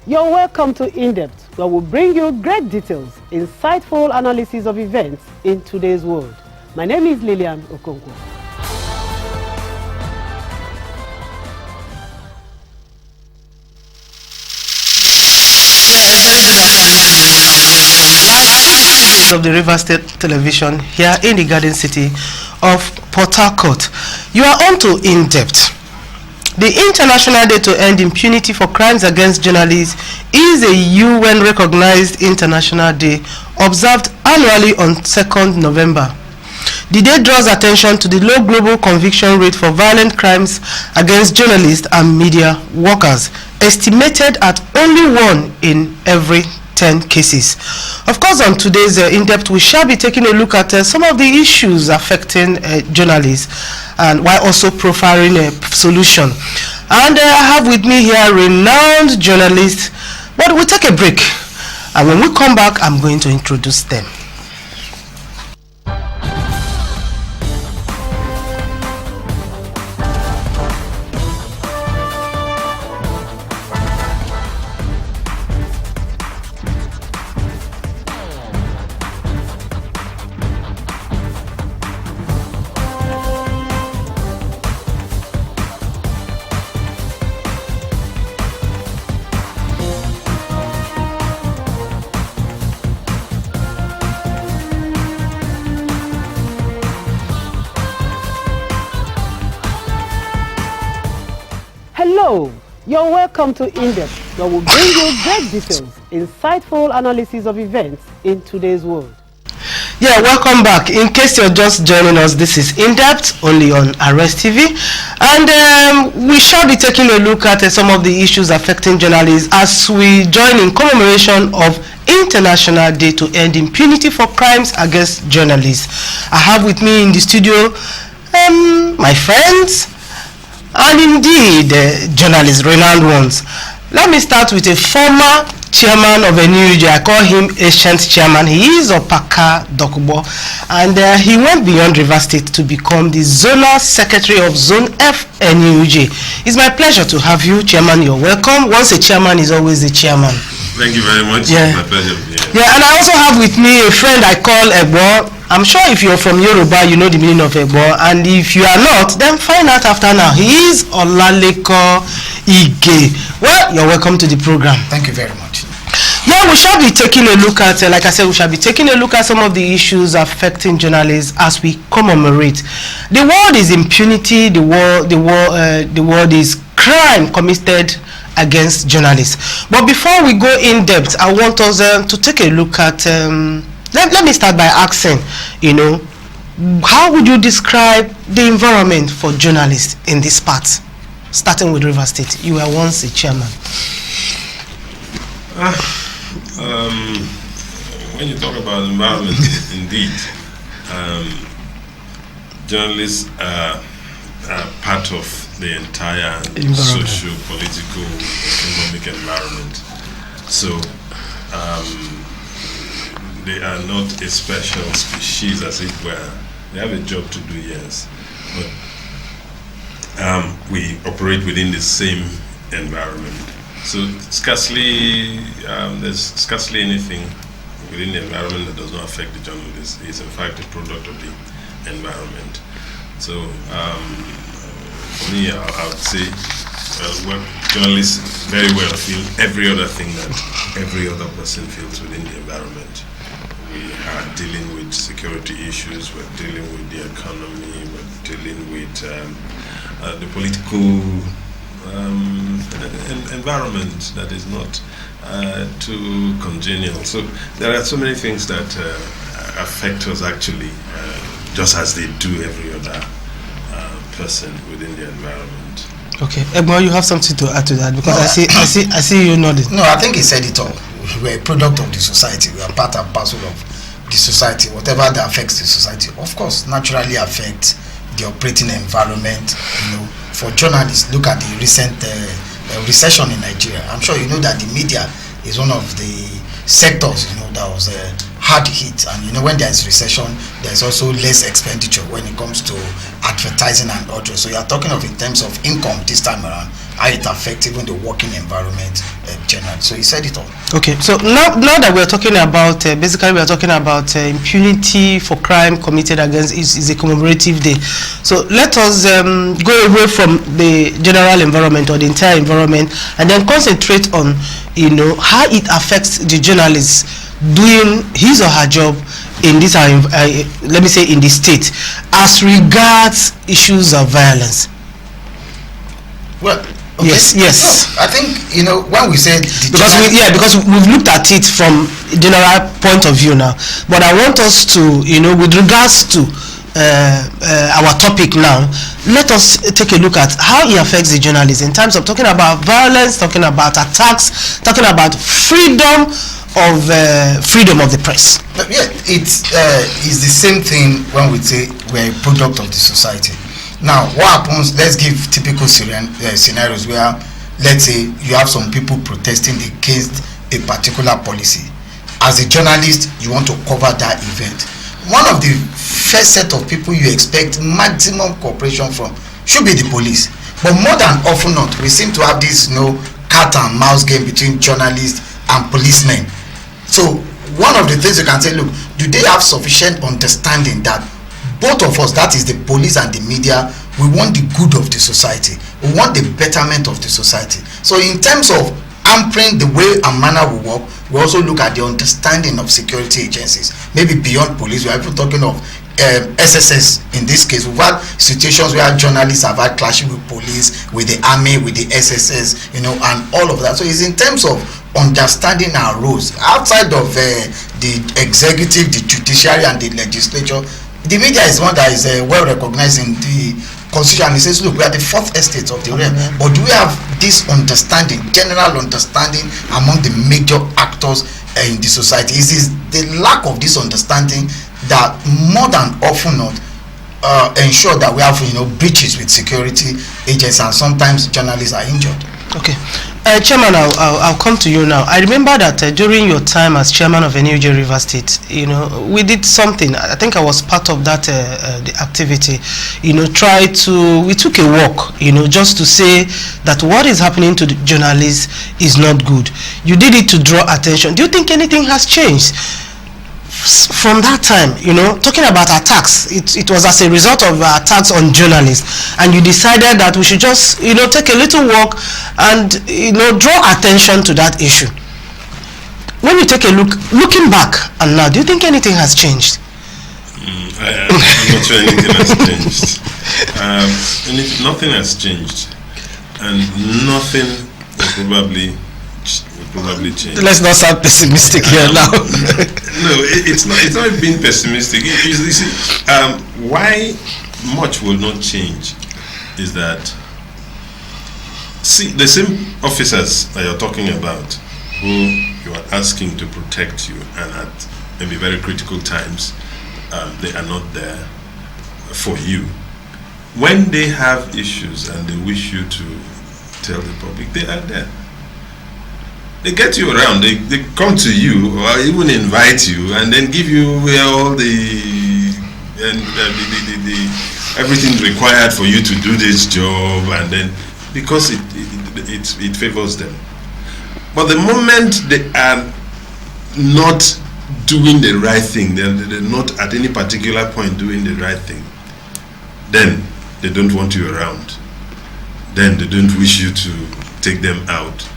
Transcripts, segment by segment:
You're welcome to In-Depth, where we'll bring you great details, insightful analysis of events in today's world. My name is Lillian Okonkwo. Live of the River State Television here in the Garden City of Port Harcourt. You are on to In-Depth. The International Day to End Impunity for Crimes Against Journalists is a UN-recognized international day observed annually on 2nd November. The day draws attention to the low global conviction rate for violent crimes against journalists and media workers, estimated at only 1 in every 10 cases. Of course, on today's In-Depth, we shall be taking a look at some of the issues affecting journalists, and while also profiling a solution. And I have with me here renowned journalists, but we'll take a break, and when we come back, I'm going to introduce them. Hello, you're welcome to In-Depth, where we'll bring you great details, insightful analysis of events in today's world. Yeah, welcome back. In case you're just joining us, this is In-Depth, only on Arrest TV. And we shall be taking a look at some of the issues affecting journalists as we join in commemoration of International Day to End Impunity for Crimes Against Journalists. I have with me in the studio my friends, and indeed journalists, renowned ones. Let me start with a former chairman of NUJ. I call him ancient chairman. He is Opaka Dokubo, and he went beyond River State to become the zonal secretary of Zone F NUJ. It's my pleasure to have you, chairman. You're welcome. Once a chairman is always a chairman. Thank you very much. Yeah. My pleasure. Yeah, and I also have with me a friend I call Ebo. I'm sure if you're from Yoruba, you know the meaning of Ebo, and if you are not, then find out after now. He is Olaleko Ige. Well, you're welcome to the program. Thank you very much. Yeah, we shall be taking a look at, like I said, we shall be taking a look at some of the issues affecting journalists as we commemorate. The word is impunity. The word is crime committed against journalists. But before we go in depth, I want us to take a look at. Let me start by asking, how would you describe the environment for journalists in this part? Starting with River State, you were once a chairman. When you talk about environment, indeed, journalists are part of the entire social, political, economic environment. So they are not a special species, as it were. They have a job to do, yes, but we operate within the same environment. So there's scarcely anything within the environment that does not affect the journalist. It's in fact a product of the environment. So for me, I would say, well, journalists very well feel every other thing that every other person feels within the environment. We are dealing with security issues, we're dealing with the economy, we're dealing with the political environment that is not too congenial. So there are so many things that affect us actually, just as they do every other person within the environment. Okay, Egbo, you have something to add to that, because I see you nodding. No, I think he said it all. We're a product of the society. We are part and parcel of the society. Whatever that affects the society, of course, naturally affects the operating environment. For journalists, look at the recent recession in Nigeria. I'm sure you know that the media is one of the sectors, that was hard hit. And when there's recession, there's also less expenditure when it comes to advertising and audio. So you are talking of in terms of income this time around. how it affects even the working environment generally. So he said it all. Okay, so now that we're talking about, basically we are talking about impunity for crime committed against, is a commemorative day. So let us go away from the general environment or the entire environment and then concentrate on, how it affects the journalists doing his or her job in this, let me say, in the state, as regards issues of violence. Well, okay. Yes. No, I think when we said because we've looked at it from a general point of view now, but I want us to, with regards to our topic now, let us take a look at how it affects the journalists in terms of talking about violence, talking about attacks, talking about freedom of the press. Yeah, it's the same thing when we say we're a product of the society. Now, what happens? Let's give typical scenarios where, let's say, you have some people protesting against a particular policy. As a journalist, you want to cover that event. One of the first set of people you expect maximum cooperation from should be the police. But more than often not, we seem to have this, cat and mouse game between journalists and policemen. So one of the things you can say, look, do they have sufficient understanding that both of us, that is the police and the media, we want the good of the society, we want the betterment of the society. So in terms of hampering the way and manner we work, we also look at the understanding of security agencies, maybe beyond police. We are even talking of SSS. In this case, we've had situations where journalists have had clashing with police, with the army, with the SSS, and all of that. So it's in terms of understanding our roles outside of the executive, the judiciary, and the legislature. The media is one that is well recognized in the constitution. It says, look, we are the fourth estate of the realm, but do we have this understanding, general understanding among the major actors in the society? It is the lack of this understanding that more than often not ensure that we have breaches with security agents, and sometimes journalists are injured. Okay, Chairman, I'll come to you now. I remember that during your time as chairman of NUJ River State, we did something. I think I was part of that the activity. We took a walk, just to say that what is happening to the journalists is not good. You did it to draw attention. Do you think anything has changed from that time? Talking about attacks, it was as a result of attacks on journalists, and you decided that we should just take a little walk and draw attention to that issue. When you take a looking back and now, do you think anything has changed? I'm not sure anything has changed. Nothing has changed, and nothing will probably change. Let's not sound pessimistic here now. No, it's not being pessimistic. You see, why much will not change is that, see, the same officers that you're talking about, who you are asking to protect you, and at maybe very critical times, they are not there for you. When they have issues and they wish you to tell the public, they are there. They get you around, they come to you or even invite you and then give you all the everything required for you to do this job, and then because it favors them. But the moment they are not doing the right thing, they're not at any particular point doing the right thing, then they don't want you around, then they don't wish you to take them out,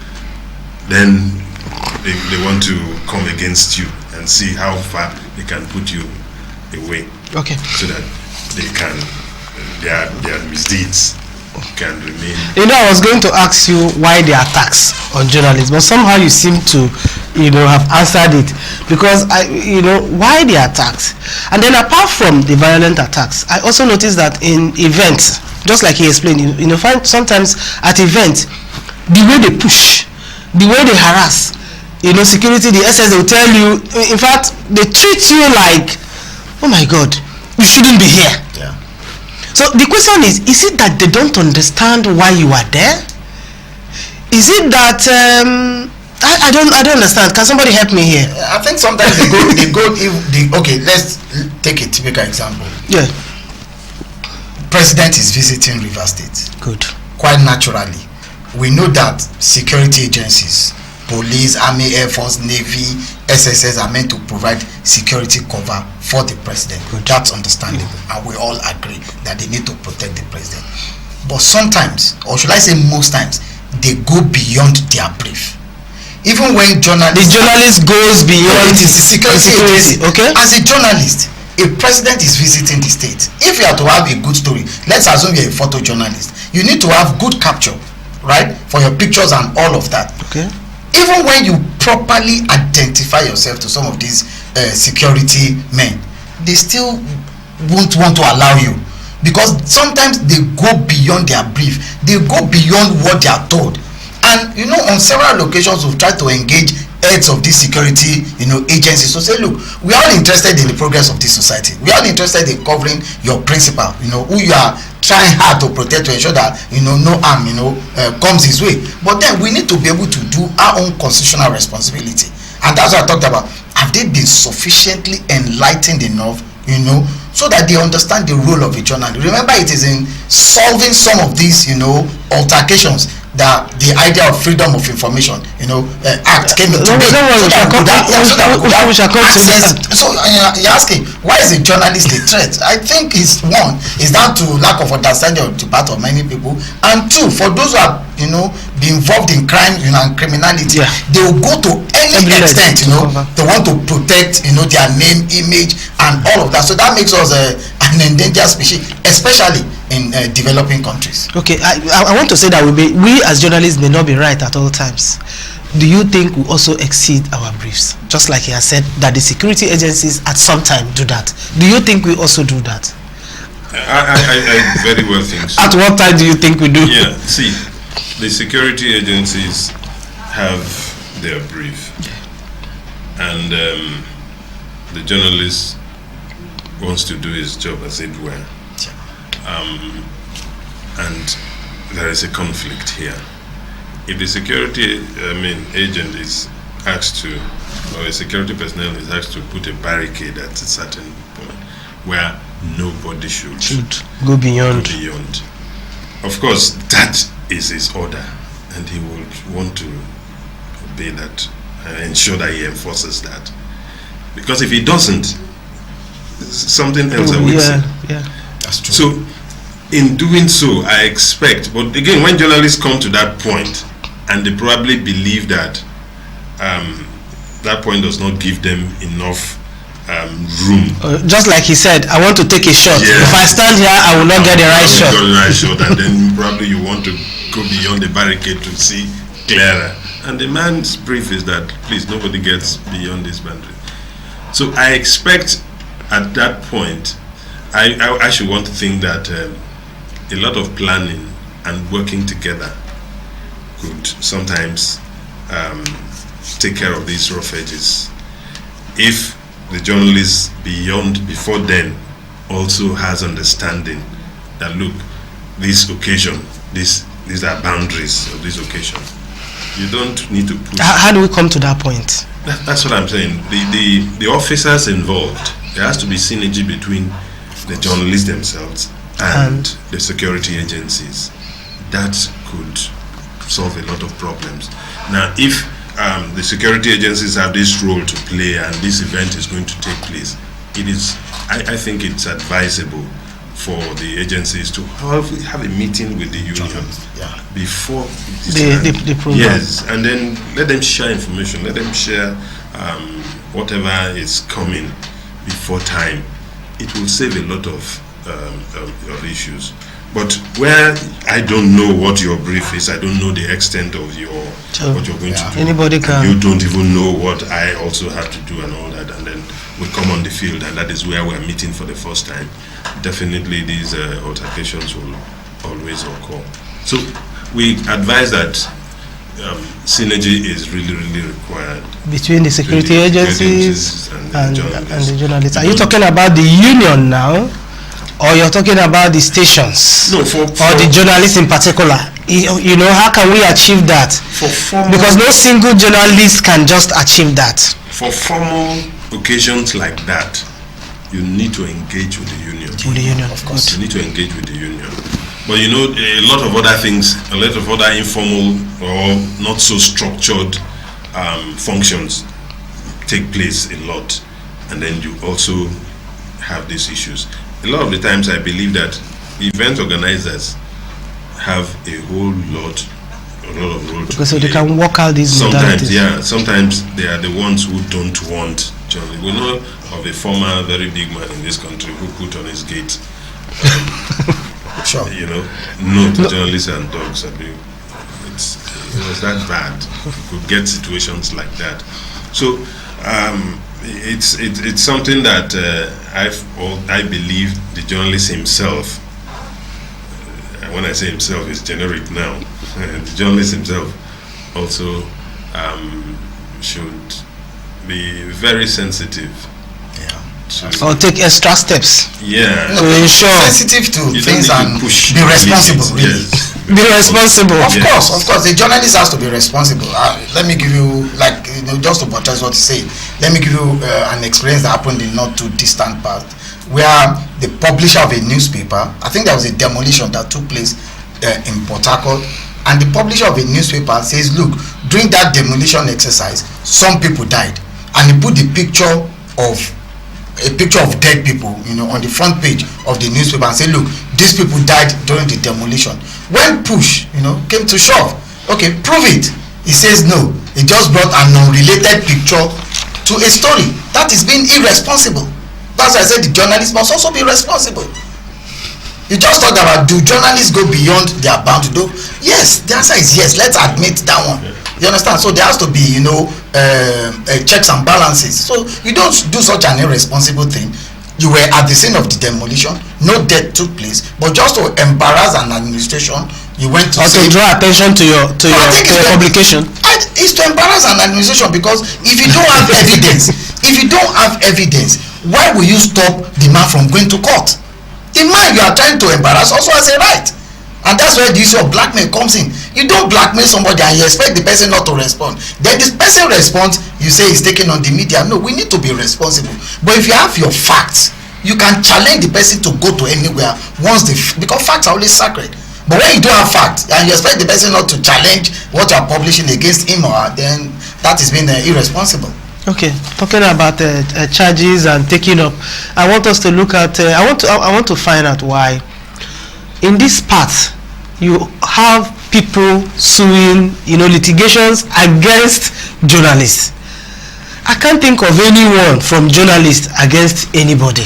then they want to come against you and see how far they can put you away. Okay. So that they can, their misdeeds can remain. I was going to ask you why the attacks on journalists, but somehow you seem to, have answered it, because why the attacks? And then apart from the violent attacks, I also noticed that in events, just like he explained, find sometimes at events, the way they push, the way they harass, security, the SS, they'll tell you, in fact, they treat you like, oh my God, you shouldn't be here. Yeah. So the question is it that they don't understand why you are there? Is it that, I don't understand. Can somebody help me here? I think sometimes okay, let's take a typical example. Yeah. President is visiting River State. Good. Quite naturally, we know that security agencies, police, army, air force, navy, SSS are meant to provide security cover for the president. That's understandable, and we all agree that they need to protect the president. But sometimes, or should I say most times, they go beyond their brief. Even when the journalist goes beyond the security agency. Okay. As a journalist, a president is visiting the state. If you are to have a good story, let's assume you're a photojournalist, you need to have good capture, right, for your pictures and all of that. Okay. Even when you properly identify yourself to some of these security men, they still won't want to allow you, because sometimes they go beyond their brief, they go beyond what they are told. And you know, on several occasions we've tried to engage heads of these security, agencies to say, look, we are all interested in the progress of this society, we are all interested in covering your principal, who you are trying hard to protect, to ensure that no harm comes his way. But then we need to be able to do our own constitutional responsibility, and that's what I talked about. Have they been sufficiently enlightened enough, so that they understand the role of a journalist? Remember, it is in solving some of these altercations that the idea of freedom of information act came into being. So you're asking, why is a journalist a threat? I think it's one, is down to lack of understanding on the part of many people, and two, for those who are be involved in crime and criminality, they will go to any extent they want to protect their name, image, and all of that. So that makes us an endangered species, especially in developing countries. Okay, I want to say that we as journalists may not be right at all times. Do you think we also exceed our briefs? Just like he has said that the security agencies at some time do that. Do you think we also do that? I very well think so. At what time do you think we do? Yeah, see, the security agencies have their brief, and the journalist wants to do his job as it were. And there is a conflict here. If the security agent is asked to, or a security personnel is asked to put a barricade at a certain point where nobody should go beyond. Of course, that is his order, and he would want to obey that and ensure that he enforces that. Because if he doesn't, something else awaits him. Yeah. That's true. So, in doing so, I expect, but again, when journalists come to that point, and they probably believe that that point does not give them enough room. Just like he said, I want to take a shot. Yeah. If I stand here, I will not get the right shot. And then probably you want to go beyond the barricade to see clearer. And the man's brief is that, please, nobody gets beyond this boundary. So I expect at that point, I should want to think that a lot of planning and working together could sometimes take care of these rough edges. If the journalist before then also has understanding that, look, this occasion, these are boundaries of this occasion. You don't need to push. How do we come to that point? That's what I'm saying. The officers involved, there has to be synergy between the journalists themselves and the security agencies. That could solve a lot of problems. Now, if the security agencies have this role to play and this event is going to take place, I think it's advisable for the agencies to have a meeting with the union before the program. Yes, and then let them share information, let them share whatever is coming before time. It will save a lot of issues. But where I don't know what your brief is, I don't know the extent of what you're going to do. Anybody can. You don't even know what I also have to do and all that, and then we come on the field, and that is where we're meeting for the first time. Definitely, these altercations will always occur. So we advise that synergy is really, really required between the security agencies and the journalists. Are you talking about the union now? Or you're talking about the stations? No, or the journalists in particular. You know, how can we achieve that? Because no single journalist can just achieve that. For formal occasions like that, you need to engage with the union. With the union, of course. You need to engage with the union. But you know, a lot of other things, a lot of other informal or not so structured functions take place a lot, and then you also have these issues. A lot of the times I believe that event organizers have a lot of role to because so they play. can work out these Sometimes, modalities. yeah, sometimes they are the ones who don't want journalism. We know of a former very big man in this country who put on his gate, Sure. you know, no to journalists and dogs. I mean, it was that bad. You could get situations like that. So it's something that I believe the journalist himself. When I say himself, it's generic now. The journalist himself also should be very sensitive. Yeah. Or take extra steps. Yeah. To ensure. Sensitive to You don't things need to and push be responsible. Really. Yes. Be responsible. Of course, the journalist has to be responsible. Let me give you, just to buttress what you say, let me give you an experience that happened in not too distant past, where the publisher of a newspaper, I think there was a demolition that took place in Port Harcourt, and the publisher of a newspaper says, look, during that demolition exercise, some people died, and he put the picture of dead people, on the front page of the newspaper and say, look, these people died during the demolition. When push, came to shove, okay, prove it. He says no. He just brought an unrelated picture to a story. That is being irresponsible. That's why I said the journalist must also be responsible. You just talked about, do journalists go beyond their bound to do? Yes, the answer is yes. Let's admit that one. You understand? So there has to be, checks and balances. So you don't do such an irresponsible thing. You were at the scene of the demolition. No death took place, but just to embarrass an administration, you went to. Or to draw attention to your publication. It's to embarrass an administration, because if you don't have evidence, why will you stop the man from going to court? The man you are trying to embarrass also has a right, and that's where the issue of blackmail comes in. You don't blackmail somebody and you expect the person not to respond. Then this person responds, you say he's taking on the media. No, we need to be responsible. But if you have your facts, you can challenge the person to go to anywhere because facts are always sacred. But when you don't have facts and you expect the person not to challenge what you are publishing against him or her, then that is being irresponsible. Okay, talking about charges and taking up, I want us to look at. I want to find out why, in this part, you have people suing, litigations against journalists. I can't think of anyone from journalists against anybody.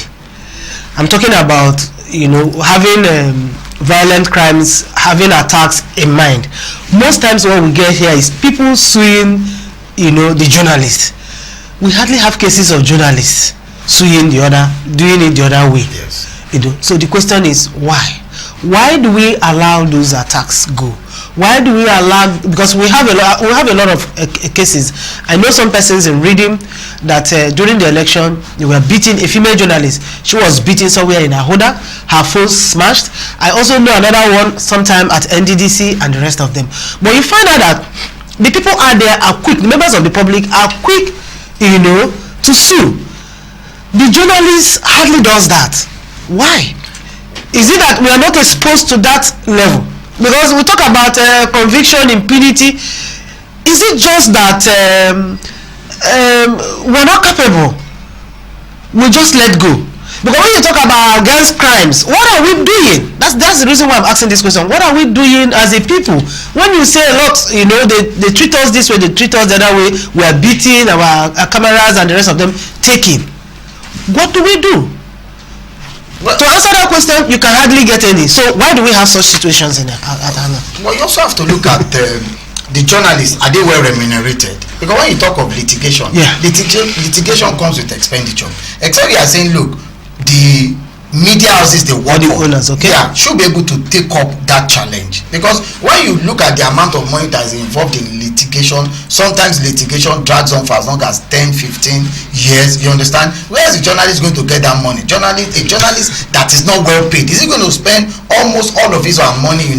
I'm talking about, having violent crimes, having attacks in mind. Most times what we get here is people suing, the journalists. We hardly have cases of journalists suing doing it the other way. Yes. So the question is why? Why do we allow those attacks go? Why do we allow? Because we have a lot of cases. I know some persons in reading that during the election they were beating a female journalist. She was beaten somewhere in Ahoda. Her phone smashed. I also know another one sometime at NDDC and the rest of them. But you find out that the people out there are quick. The members of the public are quick, to sue. The journalist hardly does that. Why? Is it that we are not exposed to that level? Because we talk about conviction, impunity. Is it just that we're not capable? We just let go. Because when you talk about against crimes, what are we doing? That's the reason why I'm asking this question. What are we doing as a people? When you say a lot, they treat us this way, they treat us the other way. We are beating our cameras and the rest of them taking. What do we do? Well, to answer that question, you can hardly get any. So why do we have such situations at Ghana? Well, you also have to look at the journalists. Are they well remunerated? Because when you talk of litigation, litigation comes with expenditure. Except you are saying, look, the media houses they work for, owners, okay, should be able to take up that challenge. Because when you look at the amount of money that is involved in litigation, sometimes litigation drags on for as long as 10-15 years, you understand? Where is the journalist going to get that money? A journalist that is not well paid, is he going to spend almost all of his money,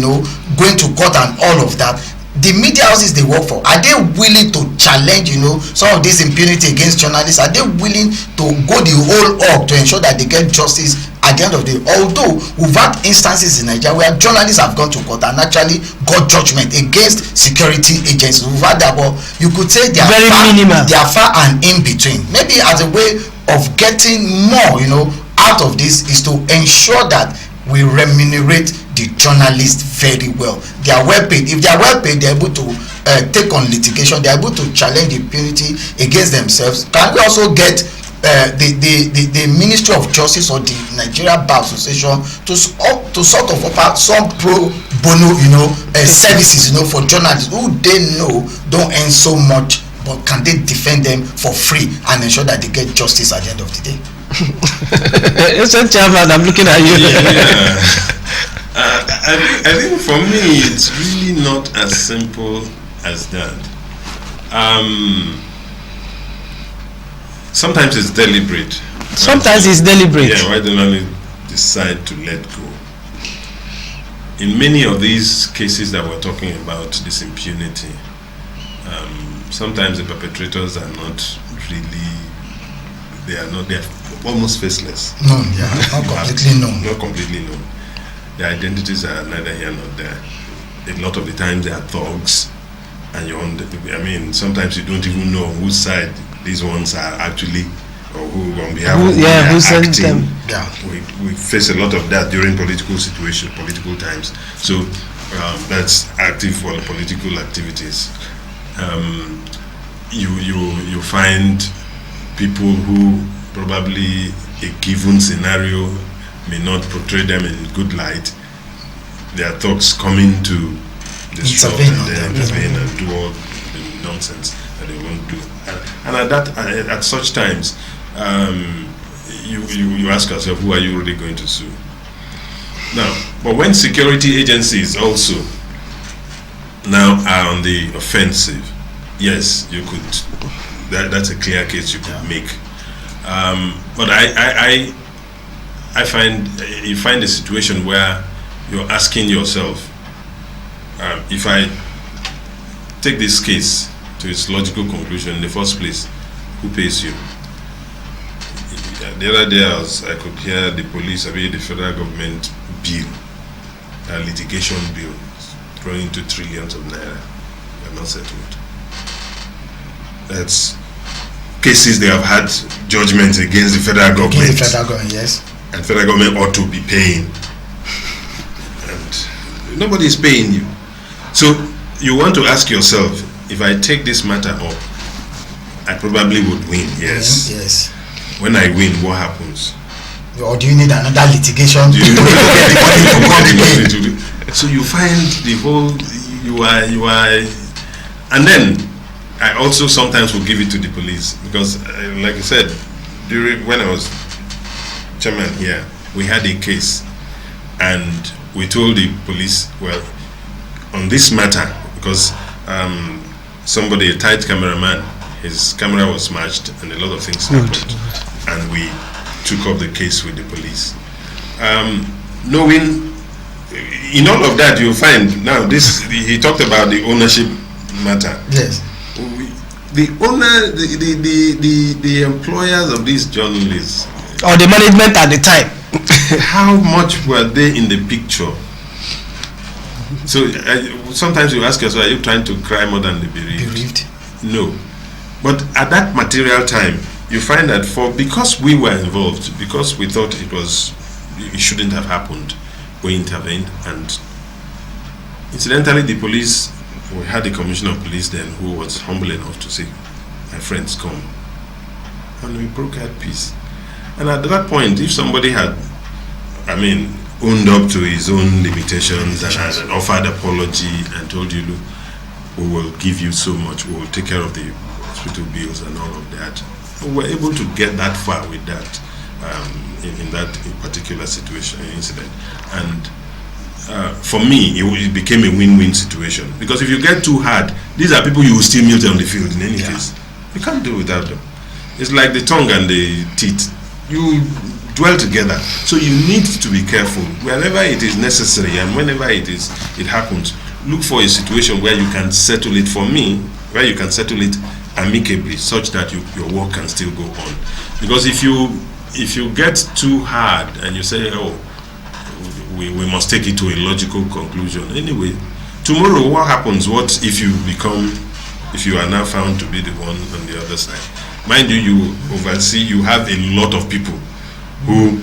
going to court and all of that? The media houses they work for, are they willing to challenge, some of this impunity against journalists? Are they willing to go the whole hog to ensure that they get justice at the end of the day, although we've had instances in Nigeria where journalists have gone to court and actually got judgment against security agencies, we've had that, but you could say they are very minimal. They are far and in between. Maybe as a way of getting more, out of this is to ensure that we remunerate the journalists very well. They are well paid. If they are well paid, they are able to take on litigation. They are able to challenge impunity against themselves. Can we also get the Ministry of Justice or the Nigeria Bar Association to sort of offer some pro bono, services, for journalists who they know don't earn so much, but can they defend them for free and ensure that they get justice at the end of the day? Mr. Chairman, I'm looking at you. I think for me it's really not as simple as that. Sometimes it's deliberate. Sometimes it's deliberate. Yeah, why don't I decide to let go? In many of these cases that we're talking about, this impunity, sometimes the perpetrators are not really, they're almost faceless. No, yeah, not completely known. Not completely known. Their identities are neither here nor there. A lot of the times they are thugs, and sometimes you don't even know whose side these ones are actually, or who on behalf of who sent them. Yeah. We face a lot of that during political times. So that's active for the political activities. You find people who probably a given scenario may not portray them in good light. Their thugs coming to disrupt and intervene and do all the nonsense that they won't do. And at such times, you ask yourself, who are you really going to sue? Now, but when security agencies also now are on the offensive, yes, you could. That's a clear case you could make. But I find you find a situation where you're asking yourself, if I take this case to its logical conclusion in the first place, who pays you? The other day I could hear the police, the federal government bill, a litigation bill, growing into trillions of naira. They are not settled. That's cases they have had judgments against the federal government. Against the federal government, yes. And federal government ought to be paying. And nobody is paying you. So you want to ask yourself, if I take this matter up, I probably would win, yes. Yes. When I win, what happens? Or do you need another litigation? So you find the whole, you are, and then I also sometimes will give it to the police because, like I said, when I was chairman here, we had a case, and we told the police, well, on this matter, because somebody, a tight cameraman, his camera was smashed and a lot of things happened, and we took up the case with the police. Knowing, in all of that, you'll find now this. He talked about the ownership matter. Yes. The owner, the employers of these journalists, or the management at the time, how much were they in the picture? So sometimes you ask yourself, are you trying to cry more than the bereaved? No. But at that material time, you find that because we were involved, because we thought it shouldn't have happened, we intervened. And incidentally, the police, we had the commissioner of police then who was humble enough to say, my friends, come. And we broke out peace. And at that point, if somebody had, owned up to his own limitations and offered apology and told you, look, we will give you so much, we will take care of the hospital bills and all of that. We were able to get that far with that, in that particular situation, incident. And for me, it became a win-win situation. Because if you get too hard, these are people you will still mute on the field in any case. You can't do without them. It's like the tongue and the teeth. You dwell together. So you need to be careful. Wherever it is necessary and whenever it happens, look for a situation where you can settle it, for me, where you can settle it amicably, such that your work can still go on. Because if you if you get too hard and you say, oh, we must take it to a logical conclusion. Anyway, tomorrow what happens? What if you are now found to be the one on the other side? Mind you, you oversee, you have a lot of people who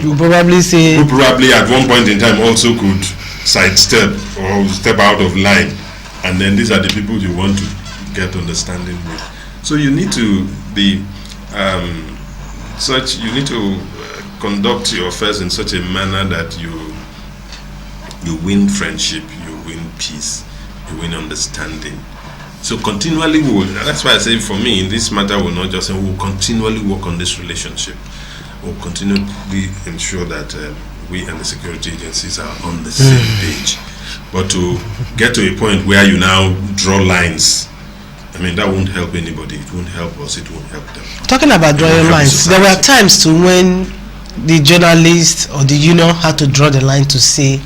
you probably say who probably at one point in time also could sidestep or step out of line, and then these are the people you want to get understanding with. So you need to be you need to conduct your affairs in such a manner that you win friendship, you win peace, you win understanding. So continually that's why I say for me in this matter we'll not just say we'll continually work on this relationship. We'll continually ensure that we and the security agencies are on the same page. But to get to a point where you now draw lines, I mean, that won't help anybody. It won't help us. It won't help them. Talking about drawing lines, there were times to when the journalist or the union had to draw the line to say,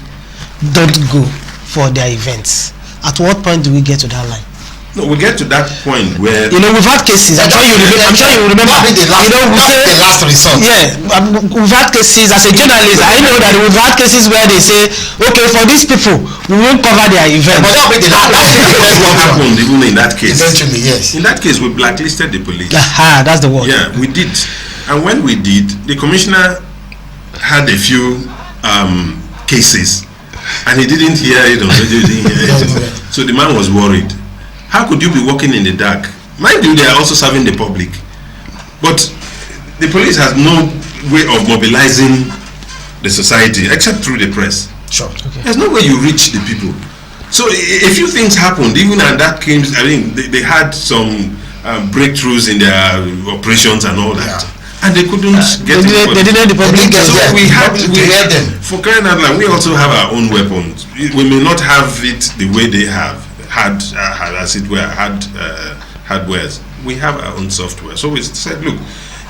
don't go for their events. At what point do we get to that line? No, we get to that point where we've had cases. I'm sure you remember. The last resort. Yeah, we've had cases as a journalist. I know that we've had cases where they say, okay, for these people, we won't cover their event. But that's what happened even in that case. Eventually, yes. In that case, we blacklisted the police. That's the word. Yeah, we did. And when we did, the commissioner had a few cases, and he didn't hear it. So the man was worried. How could you be walking in the dark? Mind you, they are also serving the public. But the police has no way of mobilizing the society except through the press. Sure. Okay. There's no way you reach the people. So a few things happened, even at that came, I mean, they had some breakthroughs in their operations and all that. Yeah. And they couldn't get it. They didn't the public. So we had them. For crying out loud, we also have our own weapons. We may not have it the way they have. Had as it were hardwares. We have our own software. So we said, look,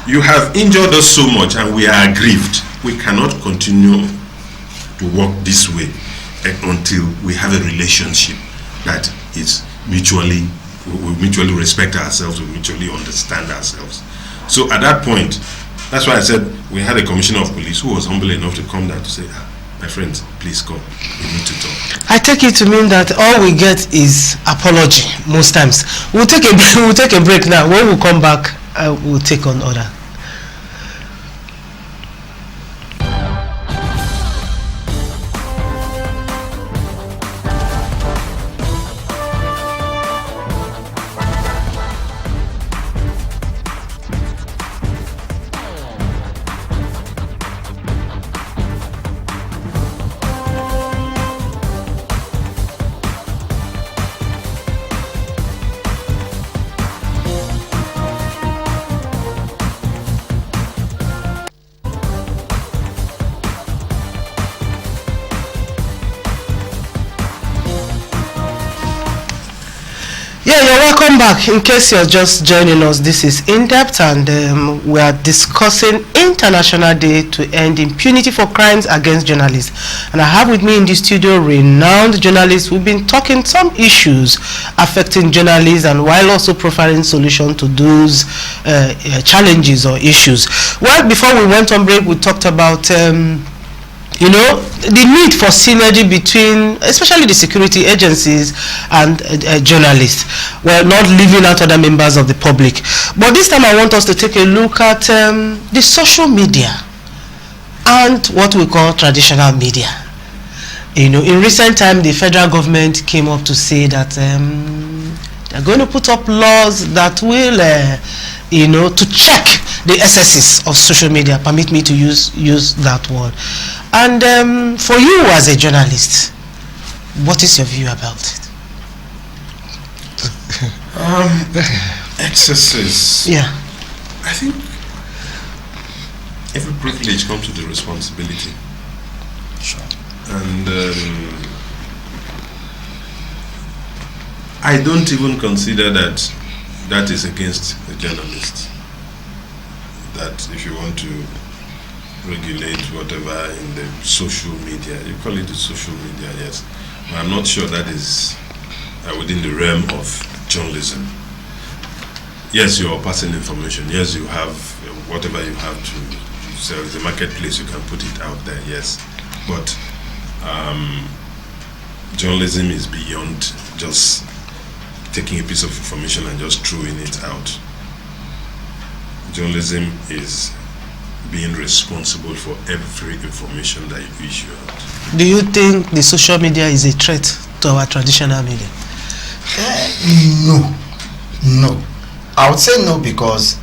you have injured us so much and we are aggrieved. We cannot continue to work this way until we have a relationship that is we mutually respect ourselves, we mutually understand ourselves. So at that point, that's why I said we had a commissioner of police who was humble enough to come down to say, my friends, please come. We need to talk. I take it to mean that all we get is apology most times. We'll take a break now. When we come back, we'll take on order. Yeah, you're welcome back. In case you're just joining us, this is In Depth, and we are discussing International Day to End Impunity for Crimes Against Journalists. And I have with me in the studio renowned journalists who've been talking some issues affecting journalists and while also profiling solutions to those challenges or issues. Well, before we went on break, we talked about the need for synergy between especially the security agencies and journalists, well, not leaving out other members of the public. But this time I want us to take a look at the social media and what we call traditional media. In recent time, the federal government came up to say that they're going to put up laws that will to check the excesses of social media. Permit me to use that word. And for you as a journalist, what is your view about it? Excesses. Yeah. I think every privilege comes with a responsibility. Sure. And I don't even consider that is against the journalist. That if you want to regulate whatever in the social media, you call it the social media, yes. But I'm not sure that is within the realm of journalism. yes, you are passing information. Yes, you have whatever you have to sell. It's a marketplace, you can put it out there, yes. But journalism is beyond just taking a piece of information and just throwing it out. Journalism is being responsible for every information that you issue out. Do you think the social media is a threat to our traditional media? No. I would say no, because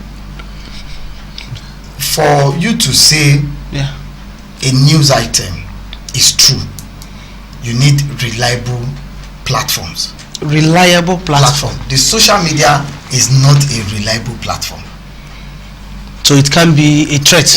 for you to say a news item is true, you need reliable platforms. Reliable platform. The social media is not a reliable platform. So it can be a threat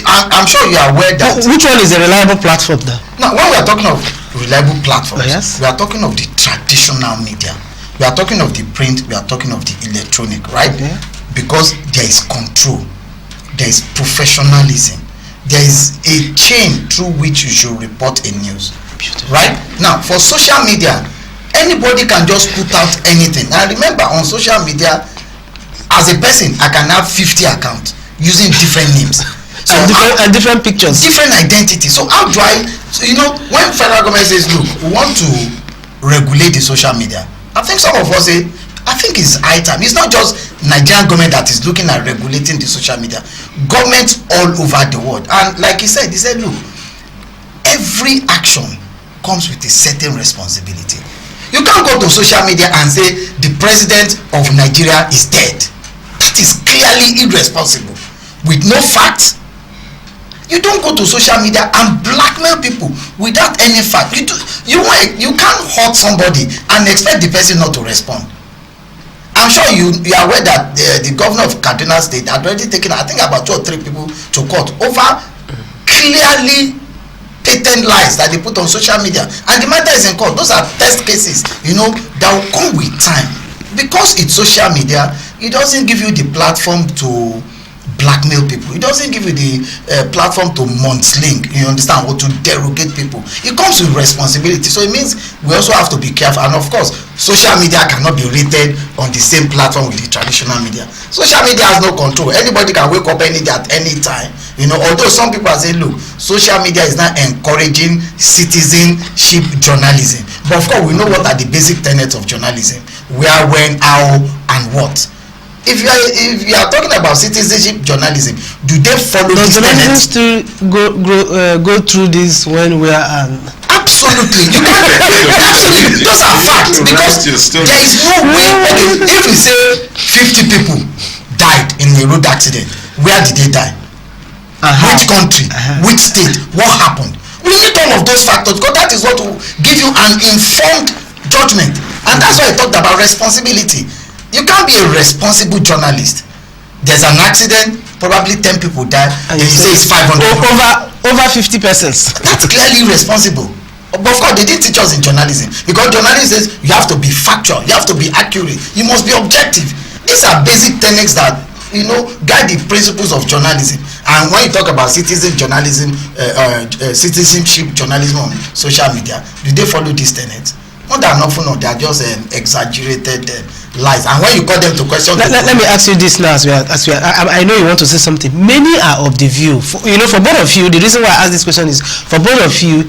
I'm sure you are aware that. Which one is a reliable platform now? Now, when we are talking of reliable platforms, yes, we are talking of the traditional media. We are talking of the print, we are talking of the electronic, right? Okay. Because there is control, there is professionalism, there is a chain through which you should report a news. Beautiful. Right? Now, for social media, anybody can just put out anything. Now, remember, on social media, as a person, I can have 50 accounts using different names. So and different pictures. Different identity. So how do I, when federal government says, look, we want to regulate the social media, I think some of us say, I think it's high time. It's not just Nigerian government that is looking at regulating the social media. Governments all over the world. And like he said, look, every action comes with a certain responsibility. You can't go to social media and say the president of Nigeria is dead. That is clearly irresponsible. With no facts. You don't go to social media and blackmail people without any fact. You can't hurt somebody and expect the person not to respond. I'm sure you are aware that the governor of Kaduna State had already taken, I think, about 2 or 3 people to court over clearly patent lies that they put on social media, and the matter is in court. Those are test cases, that will come with time. Because it's social media, it doesn't give you the platform to blackmail people. It doesn't give you the platform to mudsling, you understand, or to derogate people. It comes with responsibility. So it means we also have to be careful. And of course, social media cannot be rated on the same platform with the traditional media. Social media has no control. Anybody can wake up any day at any time. Although some people are saying, look, social media is not encouraging citizenship journalism. But of course, we know what are the basic tenets of journalism: where, when, how, and what. If you are talking about citizenship journalism, do they follow this tenet? Does journalists go through this when we are Absolutely. You can't. Absolutely. Those are facts, because there is no way. Okay, if we say 50 people died in a road accident, where did they die? Which country? Which state? What happened? We need all of those factors, because that is what will give you an informed judgment. And that's why I talked about responsibility. You can't be a responsible journalist. There's an accident, probably 10 people die, and you say it's 500. Over 50 persons. That's clearly irresponsible. But of course, they didn't teach us in journalism, because journalism says you have to be factual, you have to be accurate, you must be objective. These are basic tenets that guide the principles of journalism. And when you talk about citizenship journalism on social media, do they follow these tenets? Not that often, no, they are just exaggerated lies. And when you call them to question, let me ask you this now, I know you want to say something. Many are of the view, for both of you. The reason why I ask this question is, for both of you,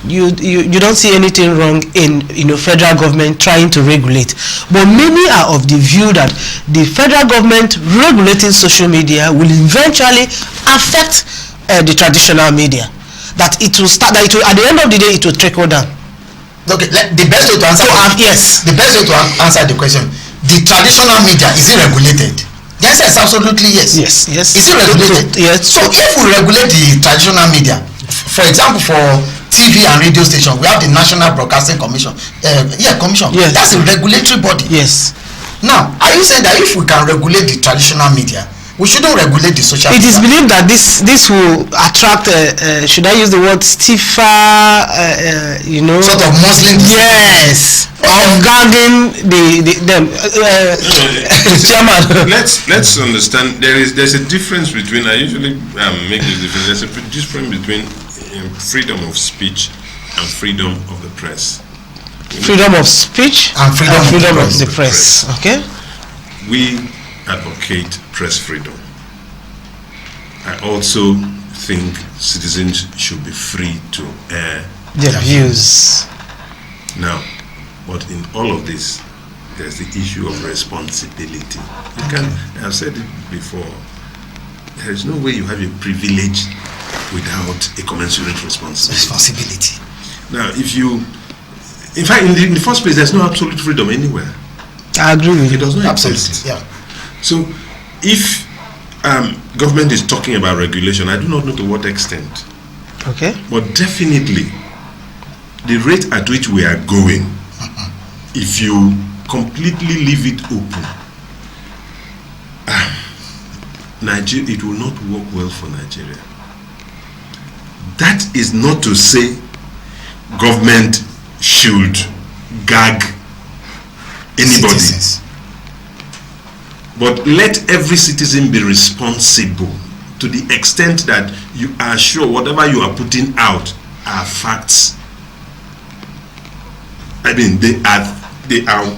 you don't see anything wrong in federal government trying to regulate, but many are of the view that the federal government regulating social media will eventually affect the traditional media. That it will start. That it will, at the end of the day, it will trickle down. Okay, the best way to answer yes. The best way to answer the question: the traditional media, is it regulated? The answer is absolutely yes. Yes. Is it regulated? Yes. So if we regulate the traditional media, for example, for TV and radio station, we have the National Broadcasting Commission. Commission. Yes. That's a regulatory body. Yes. Now, are you saying that if we can regulate the traditional media, we shouldn't regulate the social media? It is believed that this will attract, should I use the word stiffer, sort of Muslim. Yes. Gagging them. Chairman. Let's understand. There's a difference between. I usually make this difference. There's a difference between freedom of speech and freedom of the press. Freedom of speech and freedom of the press. Okay. we advocate press freedom. I also think citizens should be free to air Their views. Now, but in all of this, there's the issue of responsibility. You can, I've said it before, there is no way you have a privilege without a commensurate responsibility. Now, if you, in fact, in the first place, there's no absolute freedom anywhere. I agree with you. It does not Absolutely, exist. yeah. So, if government is talking about regulation, I do not know to what extent. Okay. But definitely, the rate at which we are going, if you completely leave it open, Nigeria, it will not work well for Nigeria. That is not to say government should gag anybody. Citizens. But let every citizen be responsible to the extent that you are sure whatever you are putting out are facts. I mean, they are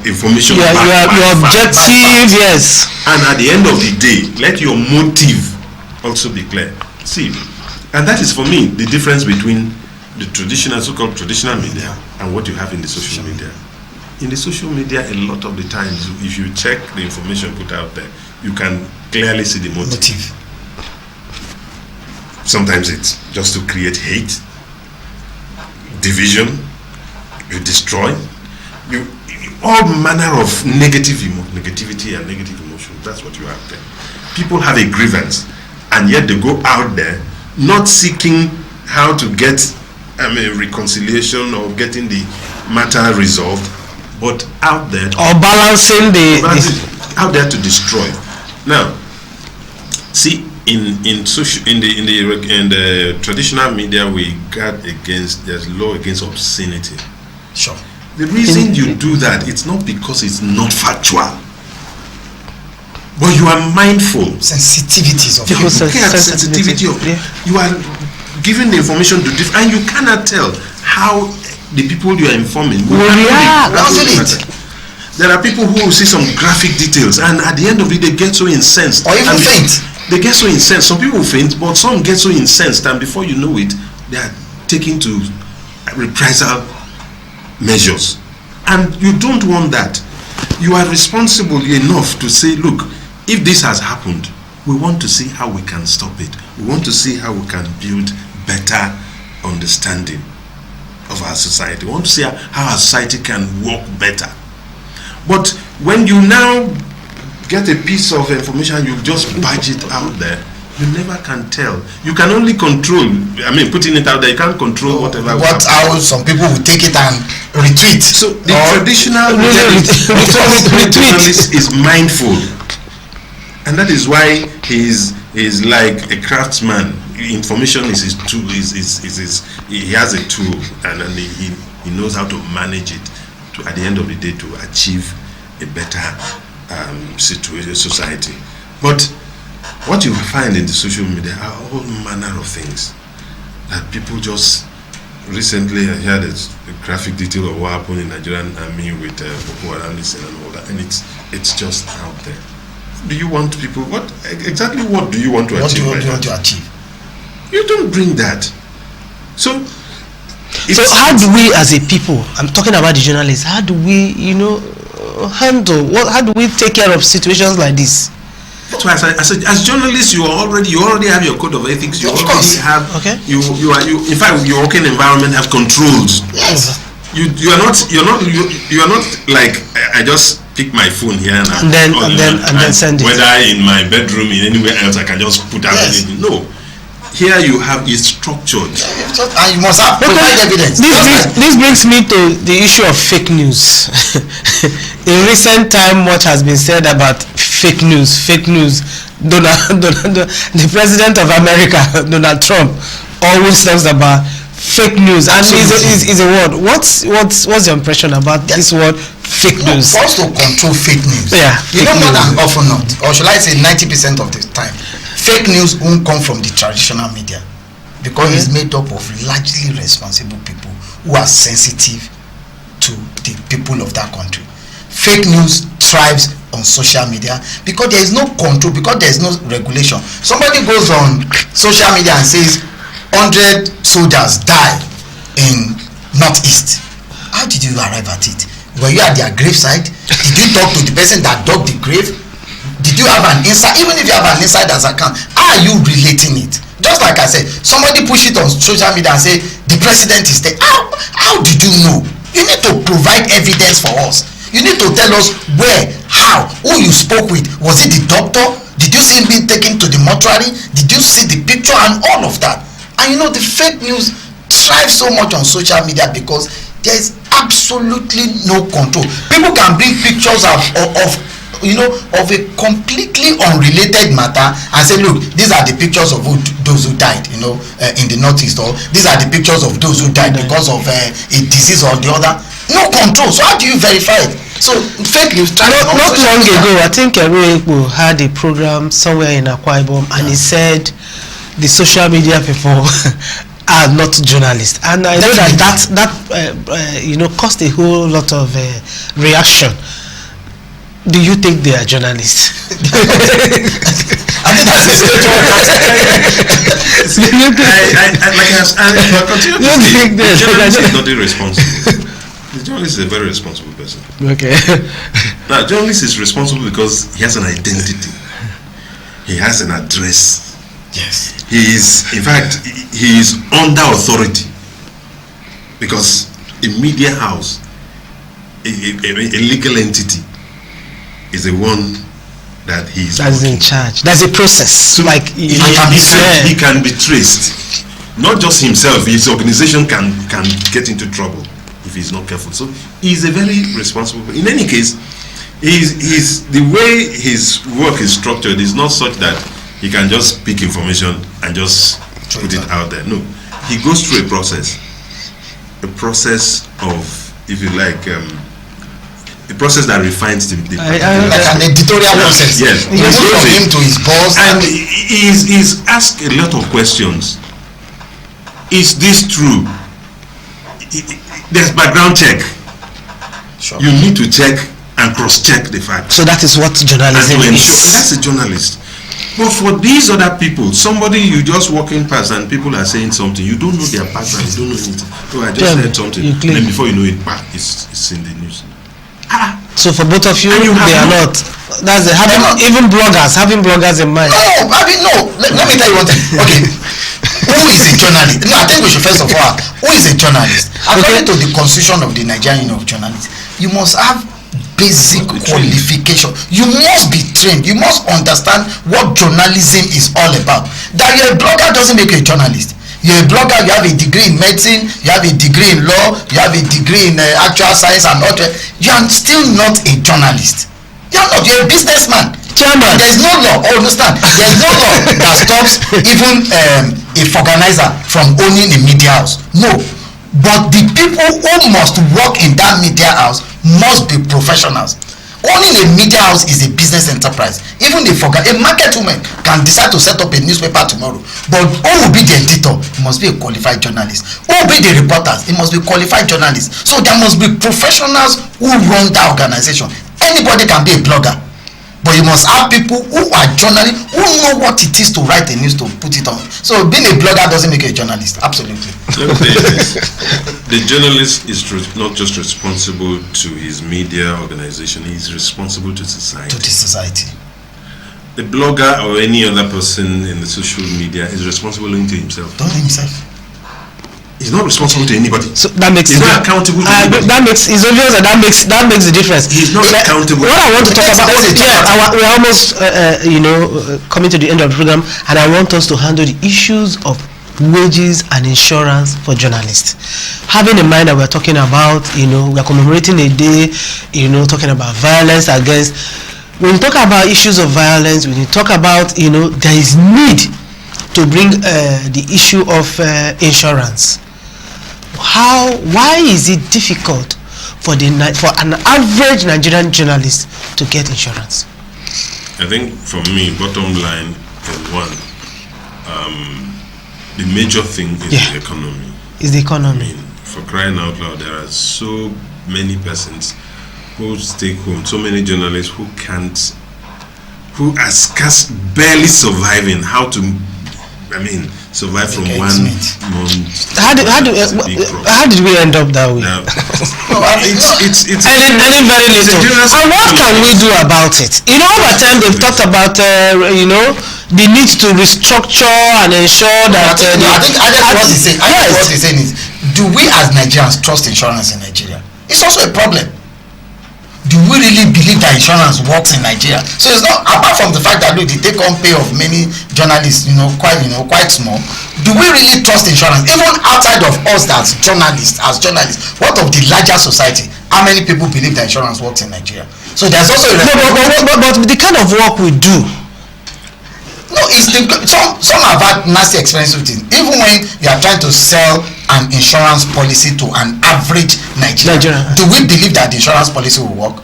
information. You're objective, yes. And at the end of the day, let your motive also be clear. See, and that is for me the difference between the traditional, so-called traditional media and what you have in the social media. In the social media, a lot of the times, if you check the information put out there, you can clearly see the motive. Sometimes it's just to create hate, division, you destroy, all manner of negativity and negative emotion. That's what you have there. People have a grievance, and yet they go out there not seeking how to get reconciliation or getting the matter resolved, but out there or balancing out there to destroy. Now, see, in the traditional media, we guard against, there's law against obscenity. Sure. The reason you do that, it's not because it's not factual, but you are mindful. Sensitivities of you look at sensitivity of, you are giving the information to different, and you cannot tell how the people you are informing will react. There are people who will see some graphic details, and at the end of it, they get so incensed. Or even faint. They get so incensed. Some people faint, but some get so incensed, and before you know it, they are taken to reprisal measures. And you don't want that. You are responsible enough to say, look, if this has happened, we want to see how we can stop it. We want to see how we can build better understanding of our society. We want to see how our society can work better. But when you now get a piece of information, you just badge it out there, you never can tell. You can only control, putting it out there, you can't control whatever. How some people will take it and retweet. So the traditional journalist is mindful. And that is why he's like a craftsman. Information is his tool, he has a tool, and he knows how to manage it to, at the end of the day, to achieve a better society. But what you find in the social media are all manner of things that people just recently, I heard a graphic detail of what happened in Nigerian army with Boko Haram and all that, and it's just out there. Do you want people? What do you want to achieve? What do you want to achieve? You don't bring that. So how do we as a people, I'm talking about the journalists, how do we handle, how do we take care of situations like this? That's why I said, as journalists, you already have your code of ethics. You already have. Okay. You in fact, your working environment have controls. Yes. You are not like I just pick my phone here and then send it. Whether in my bedroom, in anywhere else, I can just put out anything. No. Here you have it structured. And you must have provide evidence. This brings me to the issue of fake news. In recent time, much has been said about fake news. The president of America, Donald Trump, always talks about fake news, and is a word. What's your impression about this word, fake news? For us to control fake news, more than often not, or should I say 90% of the time, fake news won't come from the traditional media, because it's made up of largely responsible people who are sensitive to the people of that country. Fake news thrives on social media because there is no control, because there is no regulation. Somebody goes on social media and says 100 soldiers died in Northeast. How did you arrive at it? Were you at their graveside? Did you talk to the person that dug the grave? Did you have an insight? Even if you have an insider's account, how are you relating it? Just like I said, somebody push it on social media and say the president is there. How did you know? You need to provide evidence for us. You need to tell us where, how, who you spoke with. Was it the doctor? Did you see him being taken to the mortuary? Did you see the picture and all of that? And the fake news thrives so much on social media because there is absolutely no control. People can bring pictures of a completely unrelated matter and say, look, these are the pictures of those who died, in the Northeast, or these are the pictures of those who died because of a disease or the other. No control. So how do you verify it? So fake news. Not long ago, I think Eruekpo had a program somewhere in Akwa Ibom, and he said the social media people are not journalists, and I know that caused a whole lot of reaction. Do you think they are journalists? I think that's a straight one. The journalist is not irresponsible. The journalist is a very responsible person. Okay. Now, the journalist is responsible because he has an identity. He has an address. Yes. He is under authority because a media house, a legal entity, is the one that he's in charge. There's a process. So he can be traced. Not just himself, his organization can get into trouble if he's not careful. So he's a very responsible. In any case, he's the way his work is structured is not such that he can just pick information and just put it out there. No, he goes through a process of, if you like, a process that refines the like an editorial process. Yes, he goes from him to his boss, and he's asked a lot of questions. Is this true? There's background check. Sure. You need to check and cross-check the facts. So that is what journalism is. That's a journalist. But for these other people, somebody you just walking past and people are saying something, you don't know their background, you don't know anything. So I just said something, and then before you know it, it's in the news. So for both of you, they are not. That's having bloggers in mind. No. Let me tell you one thing. Okay, who is a journalist? No, I think we should first of all, who is a journalist? According to the constitution of the Nigerian Union of Journalists, you must have basic qualification. You must be trained. You must understand what journalism is all about. That you're a blogger doesn't make you a journalist. You're a blogger, you have a degree in medicine, you have a degree in law, you have a degree in actual science and all that. You are still not a journalist. You're a businessman. Chairman. There's no law, understand? There's no law that stops even a organizer from owning a media house. No. But the people who must work in that media house must be professionals. Owning a media house is a business enterprise. Even a market woman can decide to set up a newspaper tomorrow. But who will be the editor? It must be a qualified journalist. Who will be the reporters? It must be qualified journalists. So there must be professionals who run that organization. Anybody can be a blogger. But you must have people who are journalists, who know what it is to write a news, to put it on. So being a blogger doesn't make you a journalist. Absolutely. Let me tell you this. The journalist is not just responsible to his media organization, he is responsible to society. To the society. The blogger or any other person in the social media is responsible only to himself. Only himself. He's not responsible to anybody. So that makes he's not accountable to anybody. It's obvious that makes the difference. He's not accountable. What I want to talk about, we're almost coming to the end of the program, and I want us to handle the issues of wages and insurance for journalists. Having in mind that we're talking about, we're commemorating a day, talking about violence against. When you talk about issues of violence, when you talk about, there is need to bring the issue of insurance. Why is it difficult for an average Nigerian journalist to get insurance? I think for me, bottom line is one. The major thing is the economy. Is the economy. I mean, for crying out loud, there are so many persons who stay home, so many journalists who are barely surviving. How to, survive from 1 month. How did we end up that way? It's very little. And what can we do about it? Over time they've talked about the need to restructure and ensure that. I think what he's saying is, do we as Nigerians trust insurance in Nigeria? It's also a problem. Do we really believe that insurance works in Nigeria? So it's not, apart from the fact that the take-home pay of many journalists, quite small. Do we really trust insurance? Even outside of us as journalists, what of the larger society? How many people believe that insurance works in Nigeria? So there's also but the kind of work we do. No, some have had nasty experience with it. Even when you are trying to sell an insurance policy to an average Nigerian, do we believe that the insurance policy will work?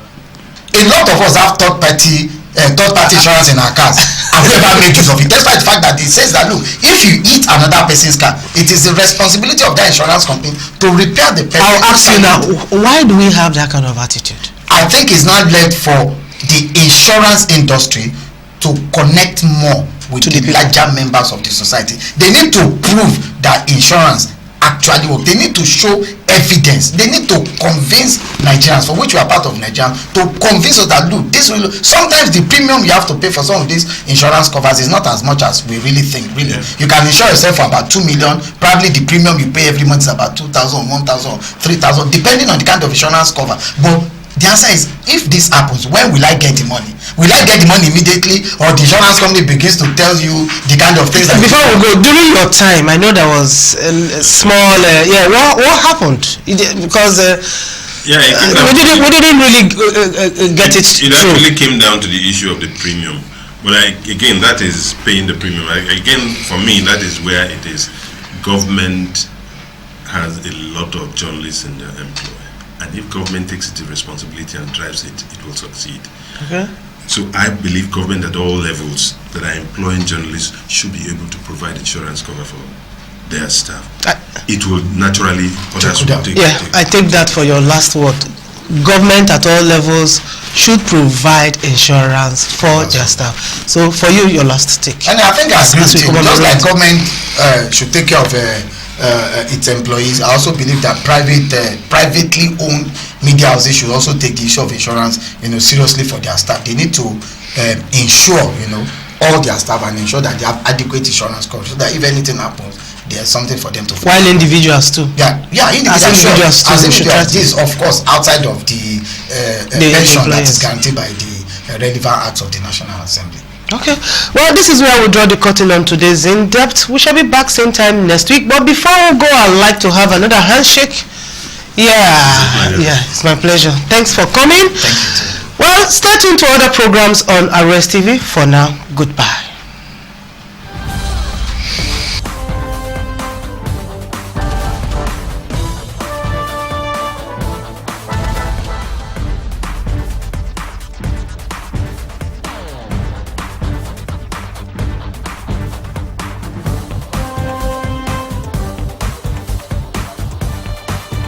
A lot of us have third-party insurance in our cars. Have we ever made use of it? Despite the fact that it says that, look, if you hit another person's car, it is the responsibility of that insurance company to repair the person. I'll ask you now, why do we have that kind of attitude? I think it's not led for the insurance industry to connect more with the larger members of the society. They need to prove that insurance actually works. They need to show evidence. They need to convince Nigerians, for which we are part of Nigerians, to convince us that, look, this will. Sometimes the premium you have to pay for some of these insurance covers is not as much as we really think. Really, you can insure yourself for about 2 million. Probably the premium you pay every month is about 2,000, 1,000, 3,000, depending on the kind of insurance cover. But the answer is, if this happens, when will I get the money? Will I get the money immediately, or the insurance company begins to tell you the kind of things that... Before we go, during your time, I know there was a small... what happened? Because we didn't really get it through. It actually came down to the issue of the premium. But again, that is paying the premium. Again, for me, that is where it is. Government has a lot of journalists in their employ. And if government takes the responsibility and drives it, it will succeed. Okay. So I believe government at all levels that are employing journalists should be able to provide insurance cover for their staff. It will naturally, others will take. I take that for your last word. Government at all levels should provide insurance for their staff. So for you, your last take. And I think just like government should take care of its employees, I also believe that privately owned media houses should also take the issue of insurance seriously for their staff. They need to insure all their staff and ensure that they have adequate insurance coverage, so that if anything happens, there's something for them to follow. While individuals too. Individuals this, of course, outside of the pension that is guaranteed by the relevant acts of the National Assembly. Okay, well, this is where we draw the curtain on today's In-Depth. We shall be back same time next week. But before we go, I'd like to have another handshake. It's my pleasure. Thanks for coming. Thank you too. Well, stay tuned to other programs on Arrest TV. For now, goodbye.